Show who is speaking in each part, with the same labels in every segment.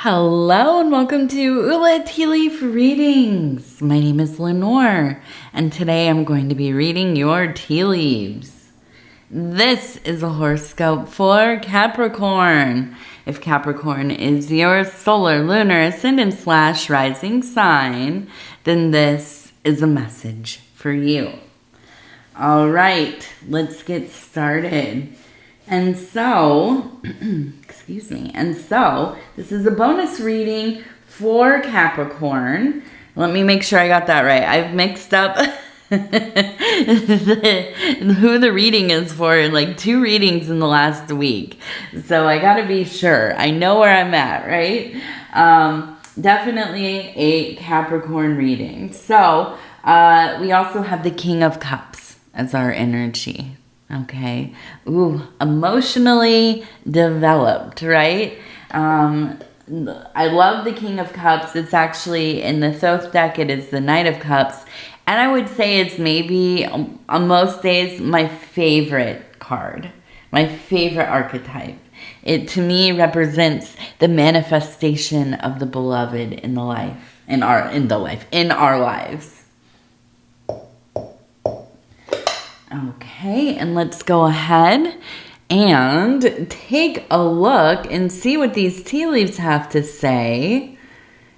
Speaker 1: Hello and welcome to Ula Tea Leaf Readings. My name is Lenor and today I'm going to be reading your tea leaves. This is a horoscope for Capricorn. If Capricorn is your solar, lunar, ascendant / rising sign, then this is a message for you. All right, let's get started. And so, this is a bonus reading for Capricorn. Let me make sure I got that right. I've mixed up who the reading is for in like 2 readings in the last week. So I gotta be sure. I know where I'm at, right? Definitely a Capricorn reading. So, we also have the King of Cups as our energy. Okay. Ooh, emotionally developed, right? I love the King of Cups. It's actually in the Thoth deck, it is the Knight of Cups. And I would say it's maybe on most days my favorite card, my favorite archetype. It to me represents the manifestation of the beloved in our lives. Okay, and let's go ahead and take a look and see what these tea leaves have to say.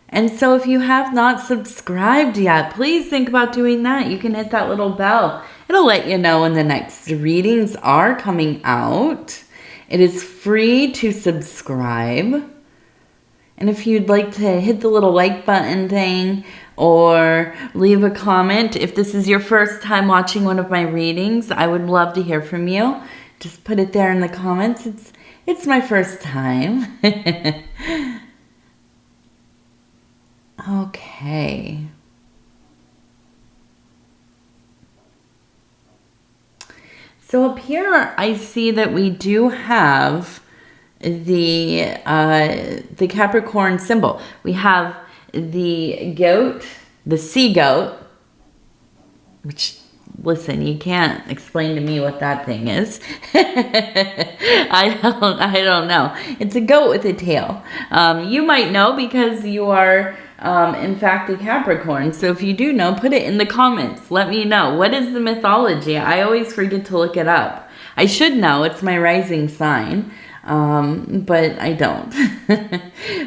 Speaker 1: And so if you have not subscribed yet, please think about doing that. You can hit that little bell. It'll let you know when the next readings are coming out. It is free to subscribe. And if you'd like to hit the little like button thing or leave a comment, if this is your first time watching one of my readings, I would love to hear from you. Just put it there in the comments. It's my first time. Okay. So up here, I see that we do have the Capricorn symbol. We have the goat, the sea goat, which, listen, you can't explain to me what that thing is. I don't know. It's a goat with a tail. You might know because you are, in fact, a Capricorn. So if you do know, put it in the comments. Let me know. What is the mythology? I always forget to look it up. I should know. It's my rising sign. But I don't.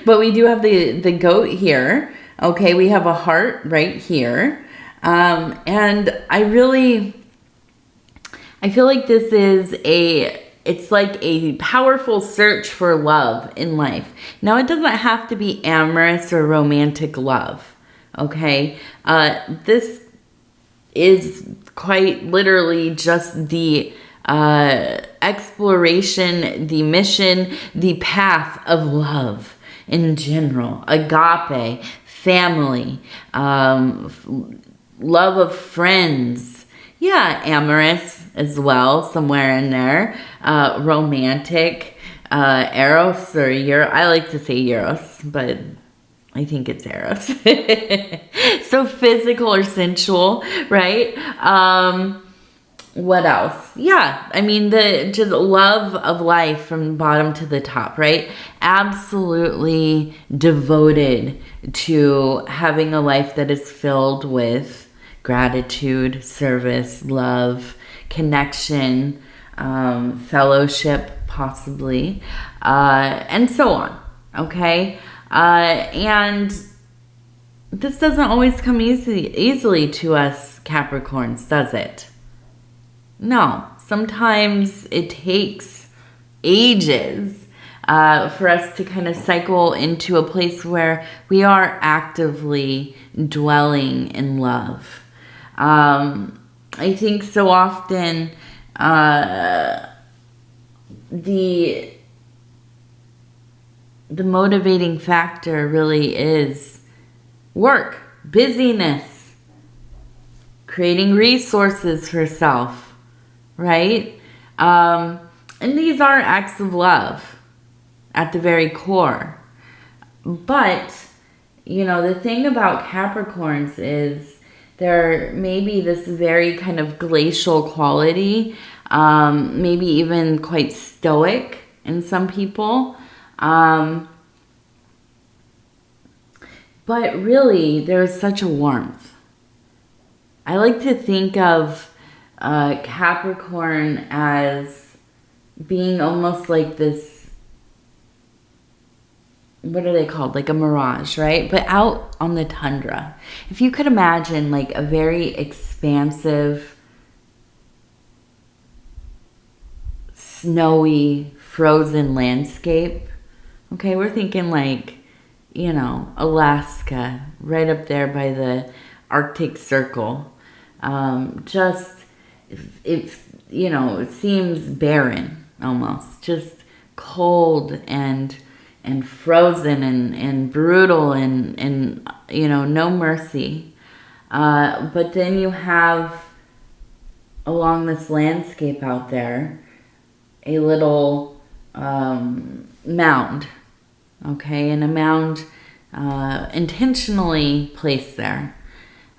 Speaker 1: But we do have the goat here. Okay, we have a heart right here. And I feel like this is it's like a powerful search for love in life. Now, it doesn't have to be amorous or romantic love. Okay, this is quite literally just the exploration, the mission, the path of love in general. Agape, family, love of friends. Yeah, amorous as well, somewhere in there. Romantic, eros or I like to say eros, but I think it's eros. So physical or sensual, right? What else? Yeah, I mean, the just love of life from bottom to the top, right? Absolutely devoted to having a life that is filled with gratitude, service, love, connection, fellowship, possibly, and so on, okay? And this doesn't always come easily to us Capricorns, does it? No, sometimes it takes ages for us to kind of cycle into a place where we are actively dwelling in love. I think so often the motivating factor really is work, busyness, creating resources for self. Right? And these are acts of love at the very core. But, you know, the thing about Capricorns is there may be this very kind of glacial quality, maybe even quite stoic in some people. But really, there's such a warmth. I like to think of Capricorn as being almost like this, what are they called? Like a mirage, right? But out on the tundra. If you could imagine like a very expansive, snowy, frozen landscape. Okay, we're thinking like, you know, Alaska, right up there by the Arctic Circle. Just, you know, it seems barren almost, just cold and frozen and brutal and you know, no mercy. But then you have along this landscape out there a little mound, okay, and a mound intentionally placed there.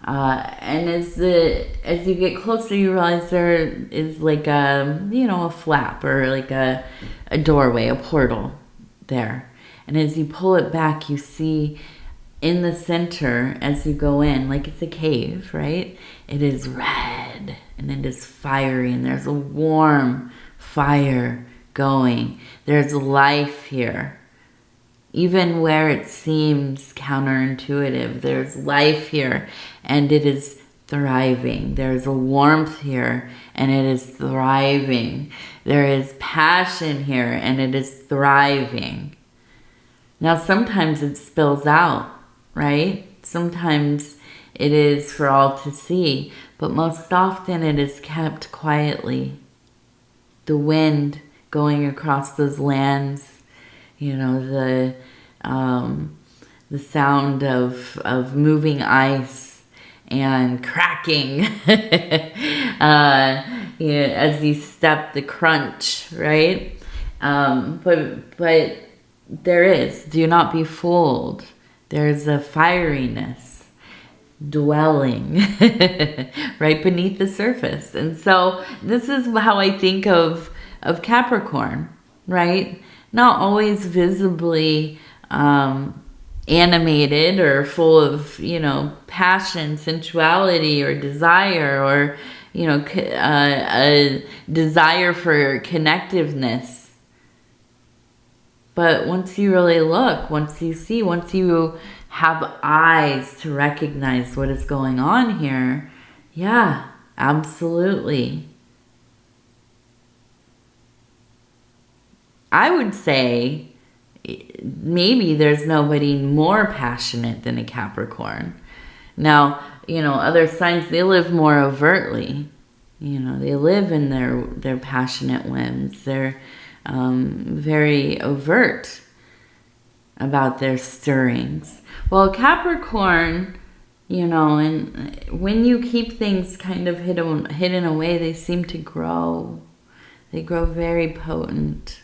Speaker 1: And as you get closer, you realize there is like a, you know, a flap or like a doorway, a portal there. And as you pull it back, you see in the center, as you go in, like it's a cave, right? It is red and it is fiery and there's a warm fire going. There's life here. Even where it seems counterintuitive, there's life here and it is thriving. There's a warmth here and it is thriving. There is passion here and it is thriving. Now, sometimes it spills out, right? Sometimes it is for all to see, but most often it is kept quietly. The wind going across those lands, you know, the sound of moving ice and cracking you know, as you step, the crunch, right? But there is, do not be fooled. There's a fieriness dwelling right beneath the surface. And so this is how I think of Capricorn, right? Not always visibly animated or full of, you know, passion, sensuality, or desire, or, you know, a desire for connectiveness. But once you really look, once you see, once you have eyes to recognize what is going on here, yeah, absolutely. I would say maybe there's nobody more passionate than a Capricorn. Now, you know, other signs, they live more overtly. You know, they live in their passionate whims. They're very overt about their stirrings. Well, Capricorn, you know, and when you keep things kind of hidden away, they seem to grow. They grow very potent.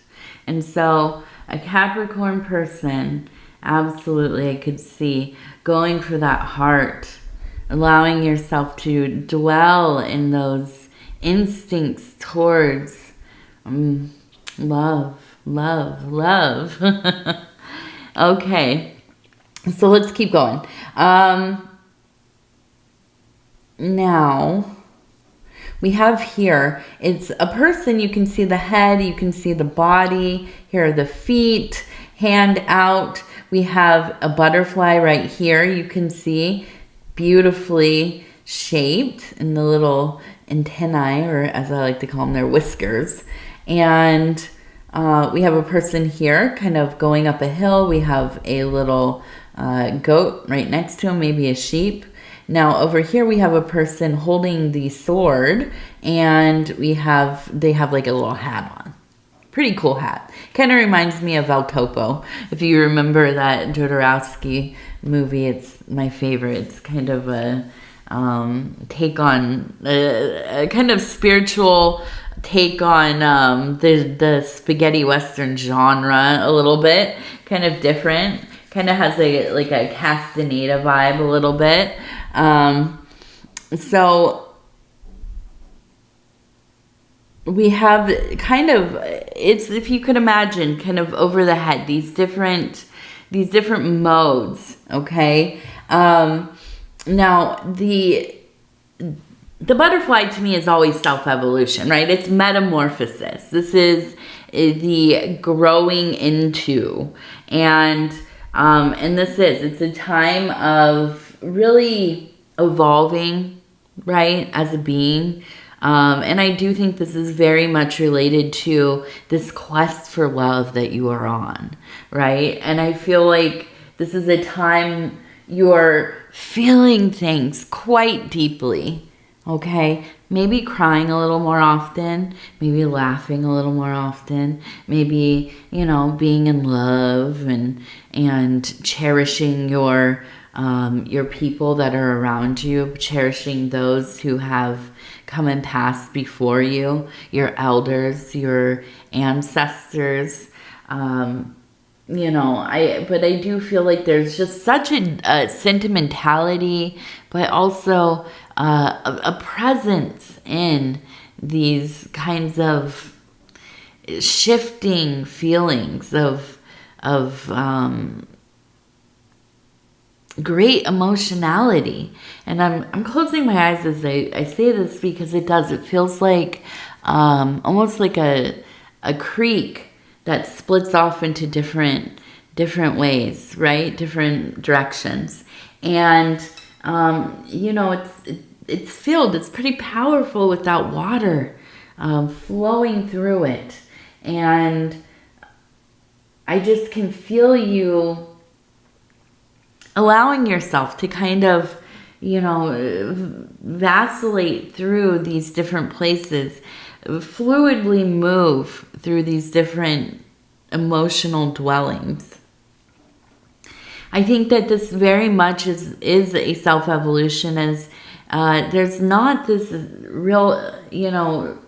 Speaker 1: And so a Capricorn person, absolutely, I could see going for that heart, allowing yourself to dwell in those instincts towards love. Okay, so let's keep going. Now, we have here, it's a person. You can see the head, you can see the body. Here are the feet, hand out. We have a butterfly right here. You can see beautifully shaped in the little antennae, or as I like to call them, their whiskers. And we have a person here kind of going up a hill. We have a little goat right next to him, maybe a sheep. Now over here we have a person holding the sword, and they have like a little hat on. Pretty cool hat. Kind of reminds me of El Topo. If you remember that Jodorowsky movie, it's my favorite. It's kind of a take on a kind of spiritual take on the spaghetti western genre a little bit. Kind of different. Kind of has like a Castaneda vibe a little bit. So we have kind of, it's, if you could imagine, kind of over the head, these different different modes, okay? Now, the butterfly to me is always self-evolution, right? It's metamorphosis. This is the growing into, and it's a time of really evolving, right, as a being. And I do think this is very much related to this quest for love that you are on, right? And I feel like this is a time you're feeling things quite deeply, okay? Maybe crying a little more often, maybe laughing a little more often, maybe, you know, being in love and cherishing your people that are around you, cherishing those who have come and passed before you, your elders, your ancestors. You know, but I do feel like there's just such a sentimentality, but also a presence in these kinds of shifting feelings of great emotionality. And I'm closing my eyes as I say this because it feels like almost like a creek that splits off into different ways, right? Different directions. And, you know, it's filled, it's pretty powerful with that water flowing through it. And I just can feel you allowing yourself to kind of, you know, vacillate through these different places, fluidly move through these different emotional dwellings. I think that this very much is a self-evolution, as there's not this real, you know,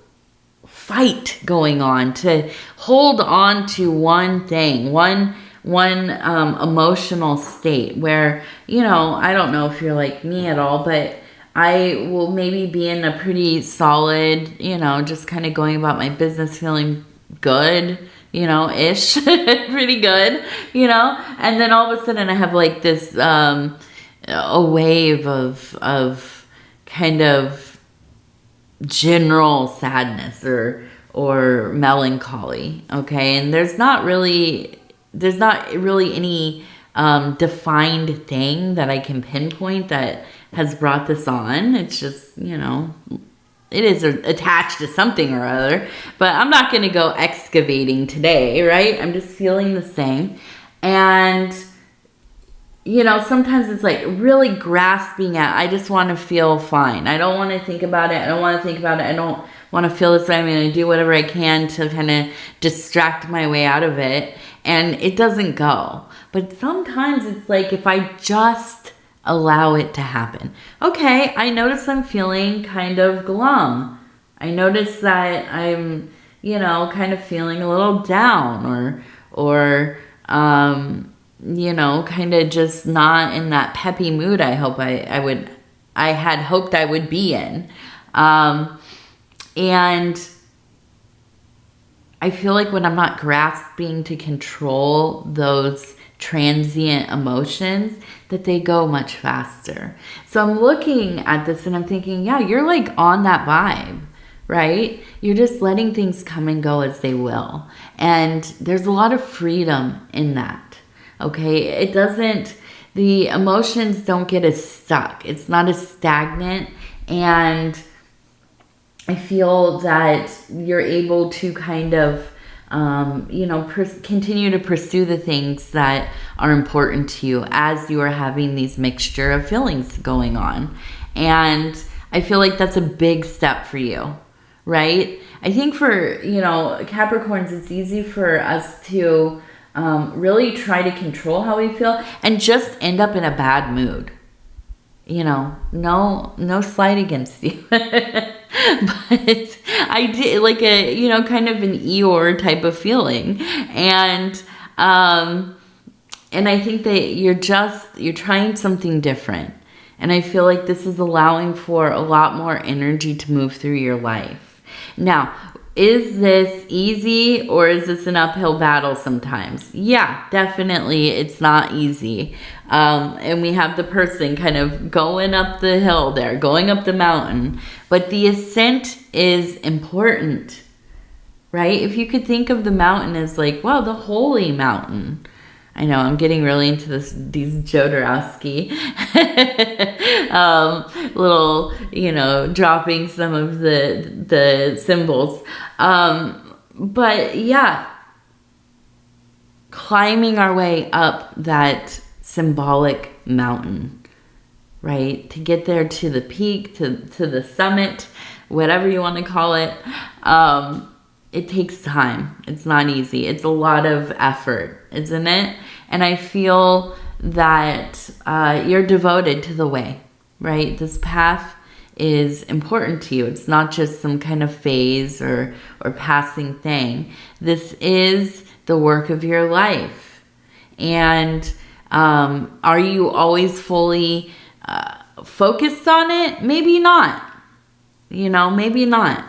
Speaker 1: fight going on to hold on to one thing, one emotional state where, you know, I don't know if you're like me at all, but I will maybe be in a pretty solid, you know, just kind of going about my business feeling good, you know, ish, pretty good, you know, and then all of a sudden I have like this, a wave of kind of general sadness or melancholy, okay, and there's not really any defined thing that I can pinpoint that has brought this on. It's just, you know, it is attached to something or other, but I'm not going to go excavating today, right? I'm just feeling this thing. And, you know, sometimes it's like really grasping at, I just want to feel fine. I don't want to think about it. I don't want to think about it. I don't want to feel this way. I'm going to do whatever I can to kind of distract my way out of it. And it doesn't go. But sometimes it's like if I just allow it to happen. Okay, I notice I'm feeling kind of glum. I notice that I'm, you know, kind of feeling a little down or you know, kind of just not in that peppy mood I had hoped I would be in. And I feel like when I'm not grasping to control those transient emotions, that they go much faster. So I'm looking at this and I'm thinking, yeah, you're like on that vibe, right? You're just letting things come and go as they will. And there's a lot of freedom in that, okay? The emotions don't get as stuck. It's not as stagnant. And I feel that you're able to kind of, you know, continue to pursue the things that are important to you as you are having these mixture of feelings going on. And I feel like that's a big step for you, right? I think for, you know, Capricorns, it's easy for us to really try to control how we feel and just end up in a bad mood. You know, no slight against you. But I did like a, you know, kind of an Eeyore type of feeling. And I think that you're trying something different. And I feel like this is allowing for a lot more energy to move through your life. Now, is this easy or is this an uphill battle sometimes? Yeah, definitely it's not easy. And we have the person kind of going up the hill there, going up the mountain. But the ascent is important, right? If you could think of the mountain as like, well, the holy mountain. I know I'm getting really into these Jodorowsky little, dropping some of the symbols. But yeah, climbing our way up that symbolic mountain, right? To get there to the peak, to the summit, whatever you want to call it. It takes time. It's not easy. It's a lot of effort, isn't it? And I feel that you're devoted to the way, right? This path is important to you. It's not just some kind of phase or passing thing. This is the work of your life. And are you always fully focused on it? Maybe not. Maybe not.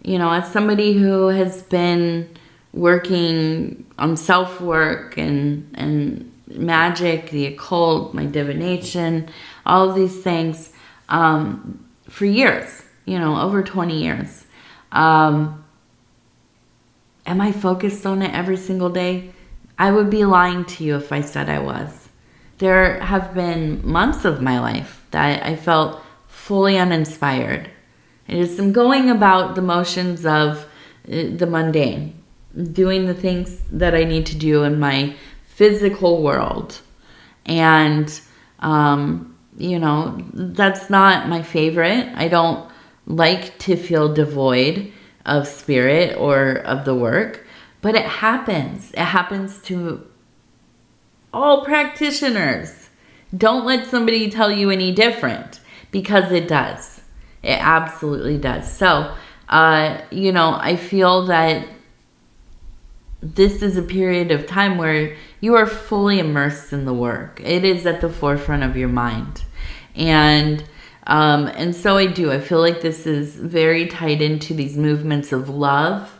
Speaker 1: As somebody who has been working on self-work and magic, the occult, my divination, all of these things for years, over 20 years. Am I focused on it every single day? I would be lying to you if I said I was. There have been months of my life that I felt fully uninspired. It is some going about the motions of the mundane, doing the things that I need to do in my physical world. And, that's not my favorite. I don't like to feel devoid of spirit or of the work, but it happens. It happens to all practitioners. Don't let somebody tell you any different, because it does. It absolutely does. So, I feel that this is a period of time where you are fully immersed in the work. It is at the forefront of your mind. And so I do. I feel like this is very tied into these movements of love,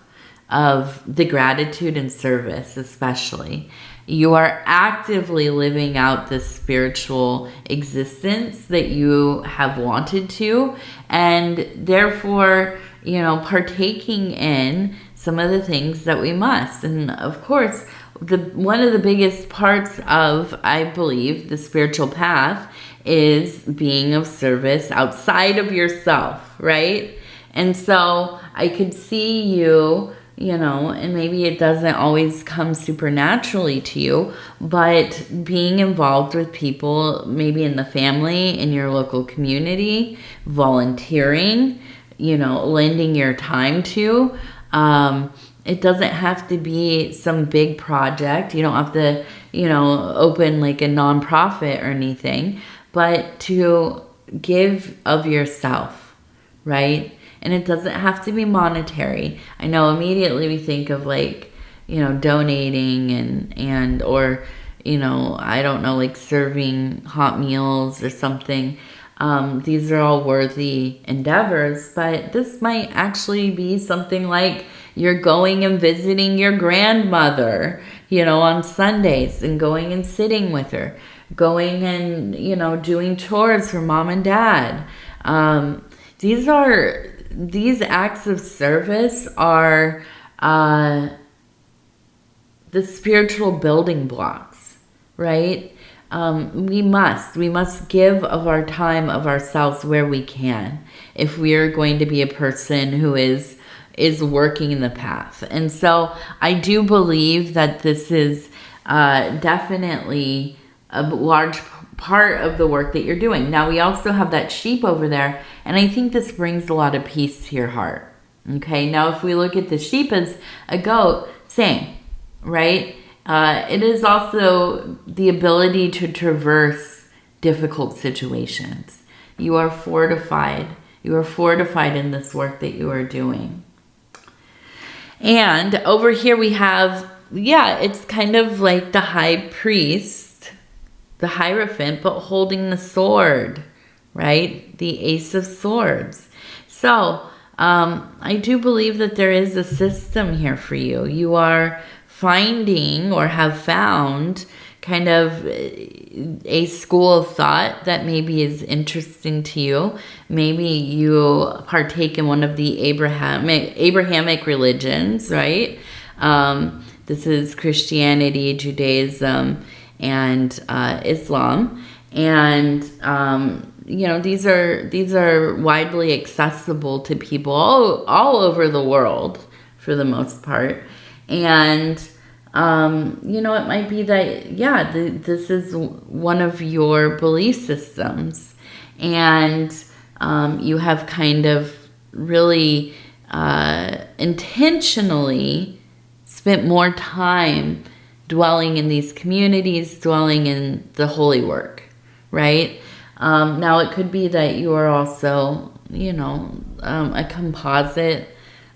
Speaker 1: of the gratitude and service especially. You are actively living out this spiritual existence that you have wanted to, and therefore, partaking in some of the things that we must. And of course, one of the biggest parts of, I believe, the spiritual path is being of service outside of yourself, right? And so I could see you, and maybe it doesn't always come supernaturally to you, but being involved with people, maybe in the family, in your local community, volunteering, lending your time to. It doesn't have to be some big project. You don't have to, open like a nonprofit or anything, but to give of yourself, right? And it doesn't have to be monetary. I know immediately we think of like, donating or, I don't know, like serving hot meals or something. These are all worthy endeavors, but this might actually be something like you're going and visiting your grandmother, on Sundays, and going and sitting with her, going and, doing chores for mom and dad. These acts of service are the spiritual building blocks, right? We must give of our time, of ourselves where we can, if we are going to be a person who is working in the path. And so I do believe that this is definitely a large part of the work that you're doing. Now, we also have that sheep over there, and I think this brings a lot of peace to your heart. Okay, now if we look at the sheep as a goat, same, right? It is also the ability to traverse difficult situations. You are fortified. You are fortified in this work that you are doing. And over here we have, it's kind of like the high priest, the Hierophant, but holding the sword, right? The Ace of Swords. So I do believe that there is a system here for you. You are finding or have found kind of a school of thought that maybe is interesting to you. Maybe you partake in one of the Abrahamic religions, right? This is Christianity, Judaism, and Islam. And these are widely accessible to people all over the world for the most part. And it might be that this is one of your belief systems, and you have kind of really intentionally spent more time dwelling in these communities, dwelling in the holy work, right? Now, it could be that you are also, a composite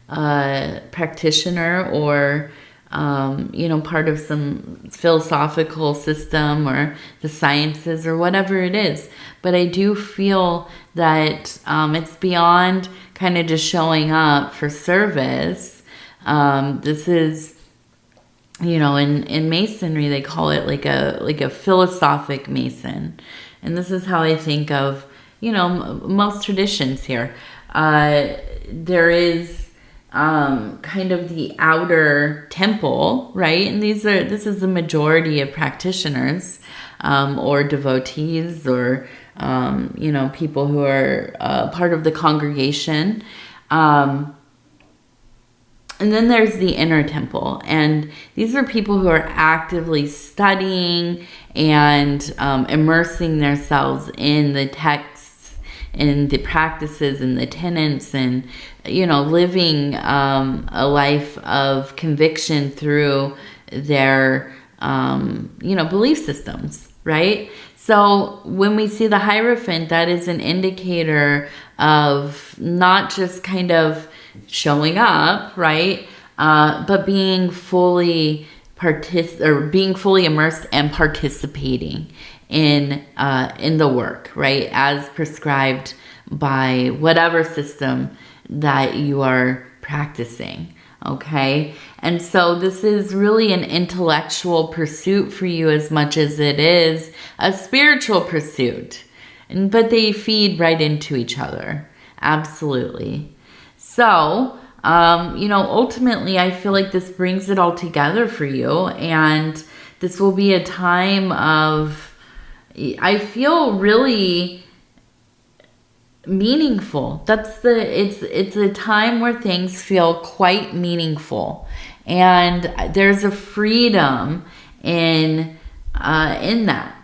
Speaker 1: practitioner, or, part of some philosophical system or the sciences or whatever it is. But I do feel that it's beyond kind of just showing up for service. This is, in Masonry, they call it like a philosophic Mason. And this is how I think of, most traditions here. There is kind of the outer temple, right? And this is the majority of practitioners, or devotees, or, people who are part of the congregation. And then there's the inner temple. And these are people who are actively studying and immersing themselves in the texts and the practices and the tenets, and, living a life of conviction through their, belief systems, right? So when we see the Hierophant, that is an indicator of not just kind of showing up, right? But being fully immersed and participating in the work, right? As prescribed by whatever system that you are practicing. Okay. And so this is really an intellectual pursuit for you as much as it is a spiritual pursuit. But they feed right into each other. Absolutely. So, ultimately, I feel like this brings it all together for you. And this will be a time of, I feel, really meaningful. It's a time where things feel quite meaningful. And there's a freedom in that.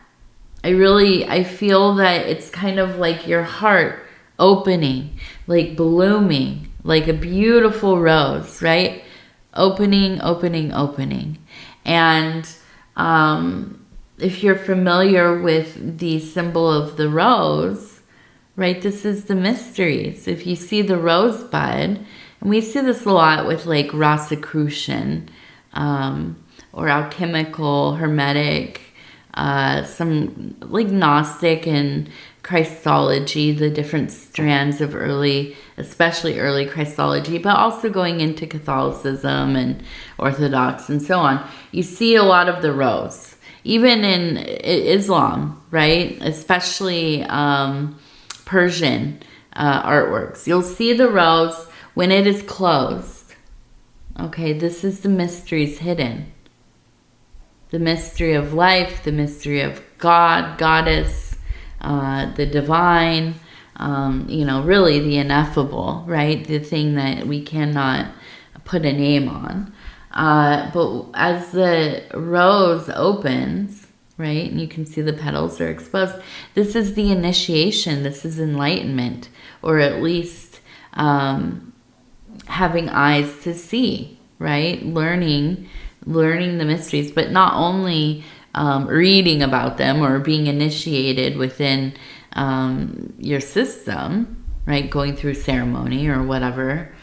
Speaker 1: I feel that it's kind of like your heart opening, like blooming, like a beautiful rose, right? Opening, opening, opening. And if you're familiar with the symbol of the rose, right, this is the mysteries. If you see the rosebud, and we see this a lot with like Rosicrucian, or alchemical, hermetic, some like Gnostic and Christology, the different strands of especially early Christology, but also going into Catholicism and Orthodox and so on. You see a lot of the rose, even in Islam, right? Especially Persian artworks. You'll see the rose when it is closed. Okay, this is the mysteries hidden. The mystery of life, the mystery of God, Goddess, the divine, really the ineffable, right? The thing that we cannot put a name on. But as the rose opens, right, and you can see the petals are exposed, this is the initiation, this is enlightenment, or at least having eyes to see, right? Learning the mysteries, but not only reading about them or being initiated within your system, right? Going through ceremony or whatever.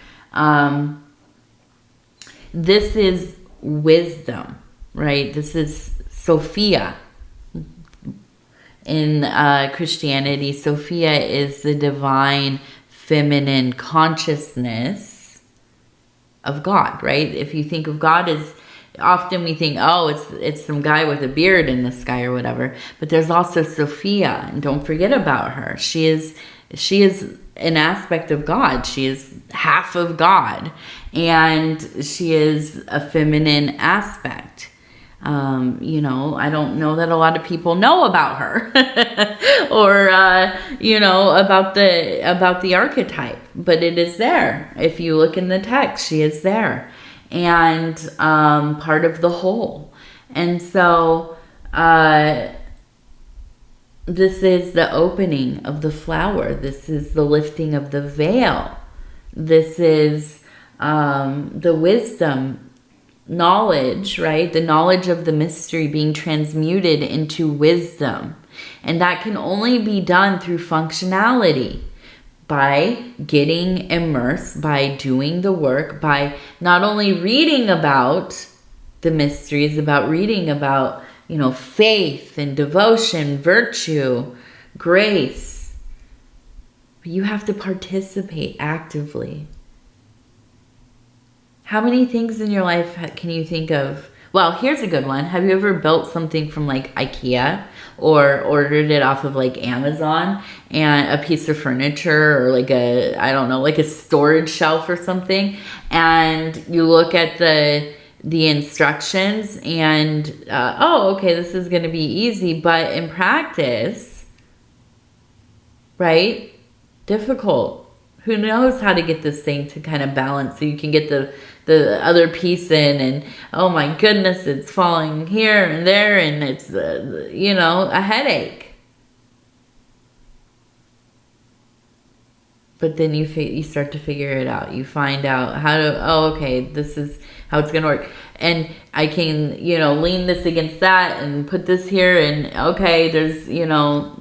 Speaker 1: This is wisdom, right? This is Sophia. In Christianity, Sophia is the divine feminine consciousness of God, right? If you think of God as, often we think, oh, it's some guy with a beard in the sky or whatever. But there's also Sophia, and don't forget about her. She is an aspect of God. She is half of God, and she is a feminine aspect. You know, I don't know that a lot of people know about her or, you know, about the archetype, but it is there. If you look in the text, she is there, and part of the whole. And so this is the opening of the flower. This is the lifting of the veil. This is the wisdom, knowledge, right? The knowledge of the mystery being transmuted into wisdom. And that can only be done through functionality, by getting immersed, by doing the work, by not only reading about the mysteries, about reading about, you know, faith and devotion, virtue, grace. But you have to participate actively. How many things in your life can you think of? Well, here's a good one. Have you ever built something from like IKEA or ordered it off of like Amazon, and a piece of furniture or like a, I don't know, like a storage shelf or something, and you look at the instructions and, oh, okay, this is going to be easy, but in practice, right, difficult. Who knows how to get this thing to kind of balance so you can get the other piece in, and oh my goodness, it's falling here and there, and it's, you know, a headache. But then you start to figure it out. You find out how to, oh, okay, this is how it's going to work. And I can, you know, lean this against that and put this here, and okay, there's, you know,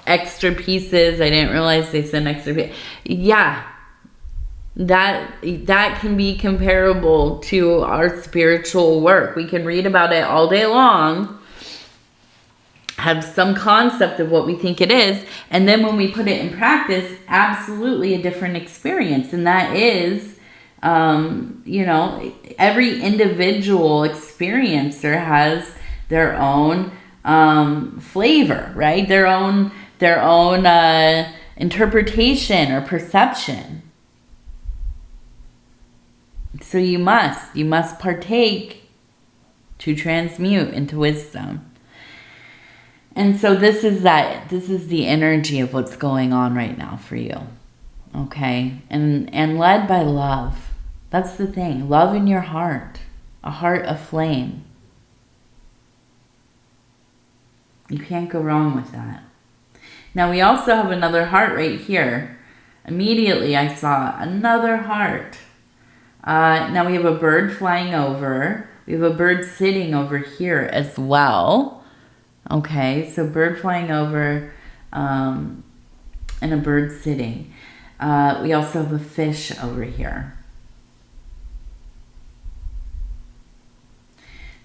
Speaker 1: extra pieces. I didn't realize they sent extra pieces. Yeah. That can be comparable to our spiritual work. We can read about it all day long, have some concept of what we think it is, and then when we put it in practice, absolutely a different experience. And that is, you know, every individual experiencer has their own flavor, right? Their own interpretation or perception. So you must partake to transmute into wisdom. And so this is the energy of what's going on right now for you. Okay? And led by love. That's the thing. Love in your heart. A heart aflame. You can't go wrong with that. Now we also have another heart right here. Immediately I saw another heart. Now we have a bird flying over. We have a bird sitting over here as well. Okay, so bird flying over and a bird sitting. We also have a fish over here.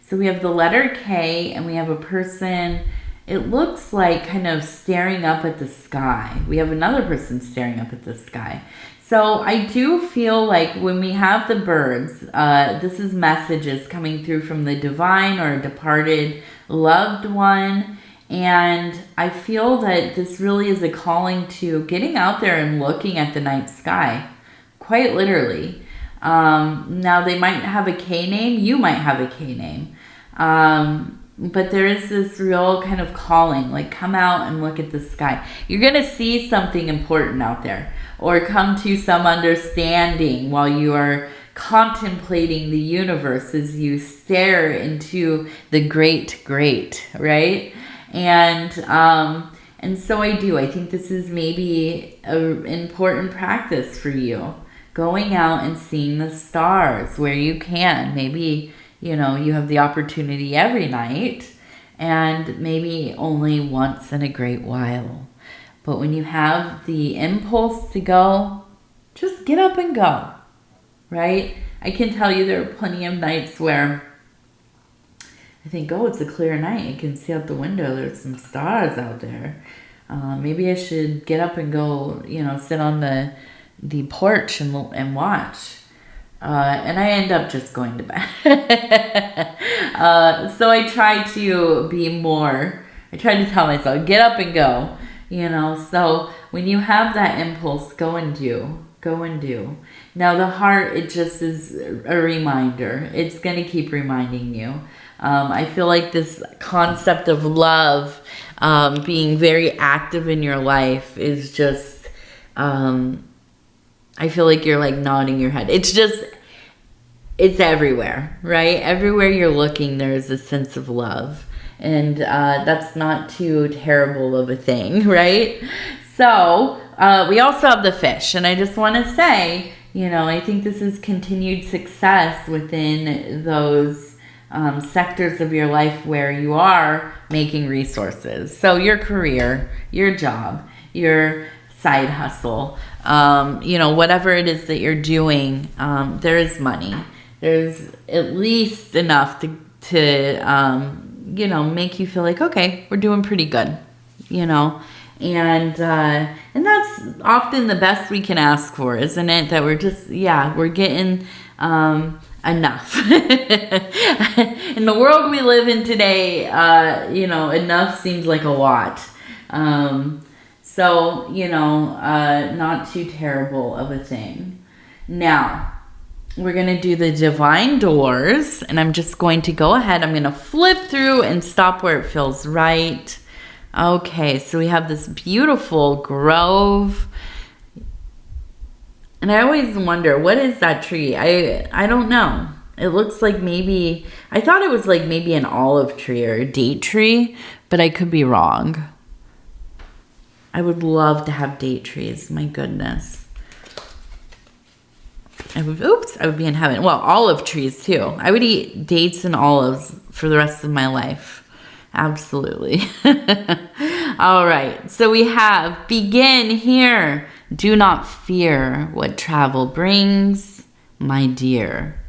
Speaker 1: So we have the letter K, and we have a person, it looks like kind of staring up at the sky. We have another person staring up at the sky. So I do feel like when we have the birds, this is messages coming through from the divine or a departed loved one. And I feel that this really is a calling to getting out there and looking at the night sky, quite literally. Now they might have a K name, you might have a K name. But there is this real kind of calling, like come out and look at the sky. You're going to see something important out there, or come to some understanding while you are contemplating the universe as you stare into the great, right? And so I think this is maybe an important practice for you, going out and seeing the stars where you can. Maybe, you know, you have the opportunity every night, and maybe only once in a great while. But when you have the impulse to go, just get up and go, right? I can tell you there are plenty of nights where I think, oh, it's a clear night. I can see out the window. There's some stars out there. Maybe I should get up and go, you know, sit on the the porch and watch. And I end up just going to bed. So I try to be more, I try to tell myself, get up and go, you know. So when you have that impulse, go and do. Go and do. Now the heart, it just is a reminder. It's going to keep reminding you. I feel like this concept of love being very active in your life is just, I feel like you're like nodding your head. It's just, it's everywhere, right? Everywhere you're looking, there's a sense of love. And that's not too terrible of a thing, right? So we also have the fish. And I just want to say, you know, I think this is continued success within those sectors of your life where you are making resources. So your career, your job, your side hustle, you know, whatever it is that you're doing, there is money. There's at least enough to you know, make you feel like, okay, we're doing pretty good, you know. And that's often the best we can ask for, isn't it? That we're just, yeah, we're getting enough. In the world we live in today, you know, enough seems like a lot. So, you know, not too terrible of a thing. Now, we're going to do the divine doors, and I'm just going to go ahead. I'm going to flip through and stop where it feels right. Okay, so we have this beautiful grove. And I always wonder, what is that tree? I don't know. It looks like maybe, I thought it was like maybe an olive tree or a date tree, but I could be wrong. I would love to have date trees. My goodness. I would be in heaven. Well, olive trees too. I would eat dates and olives for the rest of my life. Absolutely. All right. So we have begin here. Do not fear what travel brings, my dear.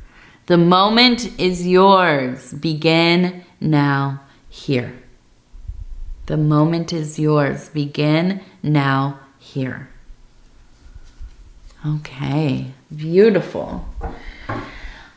Speaker 1: The moment is yours. Begin now here. The moment is yours. Begin now here. Okay, beautiful.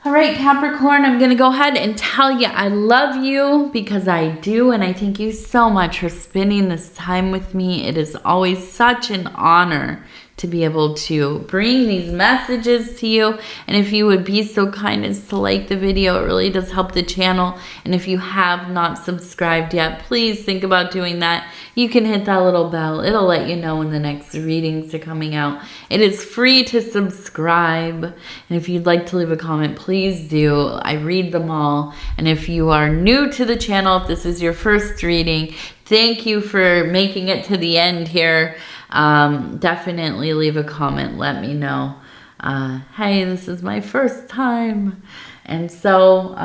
Speaker 1: All right, Capricorn, I'm going to go ahead and tell you I love you because I do, and I thank you so much for spending this time with me. It is always such an honor to be able to bring these messages to you. And if you would be so kind as to like the video, it really does help the channel. And if you have not subscribed yet, please think about doing that. You can hit that little bell. It'll let you know when the next readings are coming out. It is free to subscribe. And if you'd like to leave a comment, please do. I read them all. And if you are new to the channel, if this is your first reading, thank you for making it to the end here. Definitely leave a comment. Let me know. Hey, this is my first time. And so,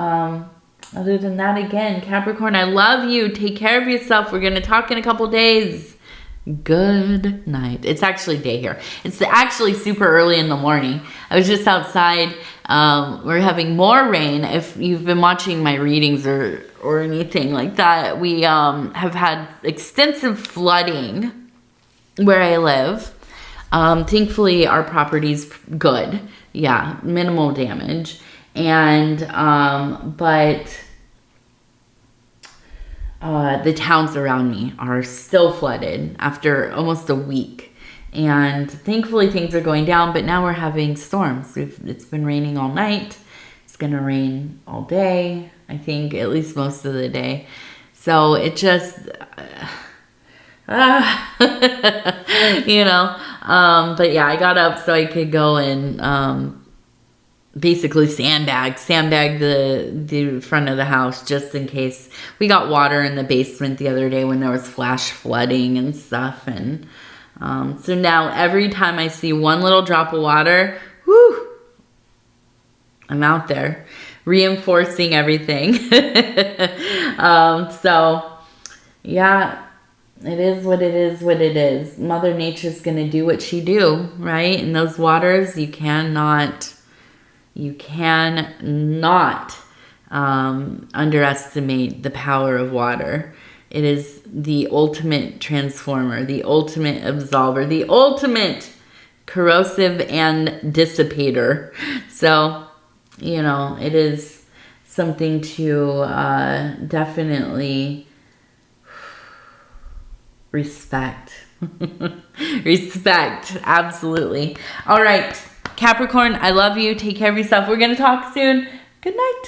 Speaker 1: other than that, again, Capricorn, I love you. Take care of yourself. We're going to talk in a couple days. Good night. It's actually day here. It's actually super early in the morning. I was just outside. We're having more rain. If you've been watching my readings or anything like that, we have had extensive flooding where I live. Thankfully, our property's good. Yeah, minimal damage. And, but the towns around me are still flooded after almost a week. And thankfully, things are going down, but now we're having storms. It's been raining all night. It's going to rain all day, I think, at least most of the day. So it just... you know, but yeah, I got up so I could go and basically sandbag the front of the house just in case. We got water in the basement the other day when there was flash flooding and stuff. And so now every time I see one little drop of water, whoo, I'm out there reinforcing everything. So yeah. It is what it is, what it is. Mother Nature's going to do what she do, right? In those waters, you cannot underestimate the power of water. It is the ultimate transformer, the ultimate absolver, the ultimate corrosive and dissipator. So, you know, it is something to definitely respect. Respect, absolutely. All right, Capricorn, I love you. Take care of yourself. We're going to talk soon. Good night.